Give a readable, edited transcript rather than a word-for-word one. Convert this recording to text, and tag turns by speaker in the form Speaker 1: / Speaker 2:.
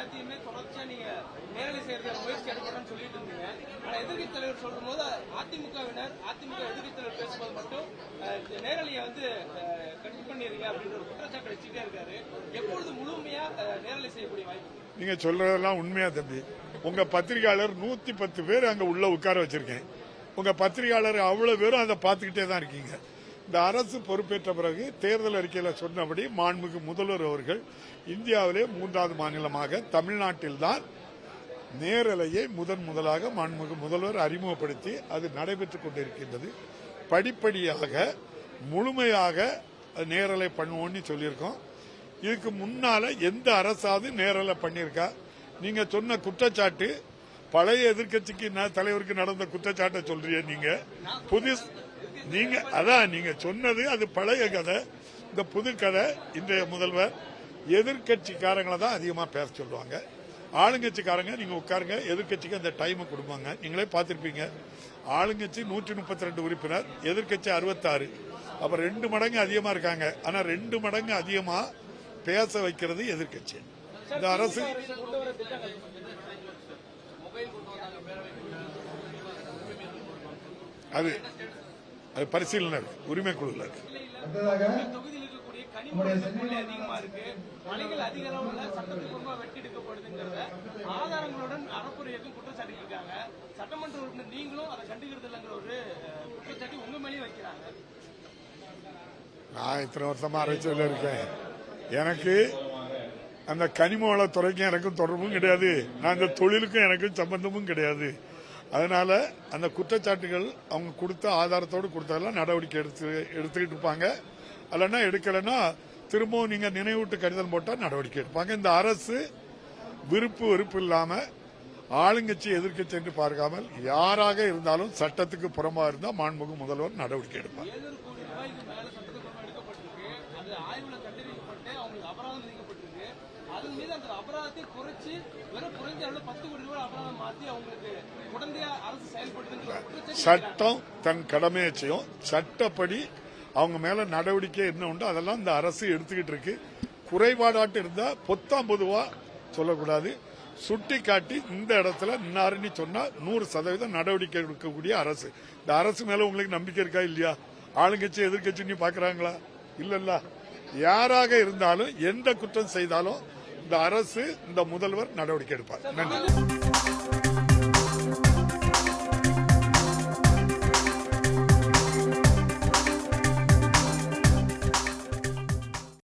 Speaker 1: எல்லாத்தையுமே தொடர்ச்சியா நீங்க நேரலை செய்யறதுக்கு முயற்சி எடுக்கணும்னு சொல்லிட்டு இருந்தீங்க. ஆனா எதிர்க்கட்சி தலைவர் சொல்லும் போது அதிமுக எதிர்க்கட்சி தலைவர் பேசும்போது மட்டும் நேரலையை கட் பண்ணிருங்க அப்படின்ற ஒரு குற்றச்சாட்டு வச்சுட்டே இருக்காரு. எப்பொழுது முழுமையா நேரலை செய்யக்கூடிய வாய்ப்பு?
Speaker 2: நீங்க சொல்றதெல்லாம் உண்மையா தம்பி? உங்க பத்திரிகையாளர் 110 பேர் அங்க உள்ள உட்கார வச்சிருக்கேன். உங்க பத்திரிகையாளர் அவ்வளவு பேரும் அதை பார்த்துக்கிட்டே தான் இருக்கீங்க. இந்த அரசு பொறுப்பேற்ற பிறகு தேர்தல் அறிக்கையில் சொன்னபடி மாண்புமிகு முதல்வர் அவர்கள் இந்தியாவிலே 3வது மாநிலமாக தமிழ்நாட்டில்தான் நேரலையை முதலாக மாண்புமிகு முதல்வர் அறிமுகப்படுத்தி அது நடைபெற்றுக் கொண்டிருக்கின்றது. படிப்படியாக முழுமையாக நேரலை பண்ணுவோம்னு சொல்லியிருக்கோம். இதுக்கு முன்னால எந்த அரசாவது நேரலை பண்ணியிருக்கா? நீங்க சொன்ன குற்றச்சாட்டு பழைய எதிர்க்கட்சிக்கு தலைவருக்கு நடந்த குற்றச்சாட்டை சொல்றீங்க. நீங்க சொன்னது அது பழைய கதை. இந்த புது கதை இன்றைய முதல்வர் எதிர்கட்சிக்காரங்களை தான் அதிகமா பேச சொல்லுவாங்க. ஆளுங்கட்சிக்காரங்க நீங்க உட்காருங்க, எதிர்கட்சிக்கு அந்த டைம் கொடுப்பாங்க. நீங்களே பார்த்திருப்பீங்க, ஆளுங்கட்சி 132 உறுப்பினர், எதிர்கட்சி 66. அப்ப 2 மடங்கு அதிகமா இருக்காங்க. ஆனா 2 மடங்கு அதிகமா பேச வைக்கிறது எதிர்கட்சி. இந்த அரசு அது பரிசீலனை உரிமை குழுல இருக்கு.
Speaker 1: ஆதாரங்களுடன் அறப்பொரு இயக்கம் குற்றச்சாட்டு இருக்காங்க. சட்டமன்ற உறுப்பினர் நீங்களும் அதை கண்டுகிறது இல்லைங்கிற ஒரு குற்றச்சாட்டு உங்க மேலேயே வைக்கிறாங்க.
Speaker 2: நான் இத்தனை வருஷமா அரசியல் இருக்கேன். எனக்கு அந்த கனிம வளத்துறைக்கும் எனக்கும் தொடர்பும் கிடையாது. நான் இந்த தொழிலுக்கும் எனக்கும் சம்பந்தமும் கிடையாது. அதனால அந்த குற்றச்சாட்டுகள் அவங்க கொடுத்த ஆதாரத்தோடு கொடுத்ததெல்லாம் நடவடிக்கை எடுத்துக்கிட்டு இருப்பாங்க. இல்லைன்னா எடுக்கலைன்னா திரும்பவும் நீங்க நினைவூட்டு கடிதம் போட்டால் நடவடிக்கை எடுப்பாங்க. இந்த அரசு வெறுப்பு இல்லாம ஆளுங்கட்சி எதிர்க்கட்சி என்று பார்க்காமல் யாராக இருந்தாலும் சட்டத்துக்கு புறமா இருந்தால் மாண்புமிகு முதல்வர் நடவடிக்கை எடுப்பார். சட்டம் தன் கடமையை செய்யும். சட்டப்படி அவங்க மேல நடவடிக்கை என்ன உண்டோ அதெல்லாம் இந்த அரசு எடுத்துக்கிட்டு இருக்கு. குறைபாடாட்டு இருந்தா பொத்தாம் பொதுவா சொல்லக்கூடாது. சுட்டி காட்டி இந்த இடத்துல இன்னாருன்னு சொன்னா 100% நடவடிக்கை எடுக்கக்கூடிய அரசு. இந்த அரசு மேல உங்களுக்கு நம்பிக்கை இருக்கா இல்லையா? ஆளுங்கட்சி எதிர்கட்சி பாக்குறாங்களா? இல்லல்ல. யாராக இருந்தாலும் எந்த குற்றம் செய்தாலும் இந்த அரசு இந்த முதல்வர் நடவடிக்கை எடுப்பார். நன்றி.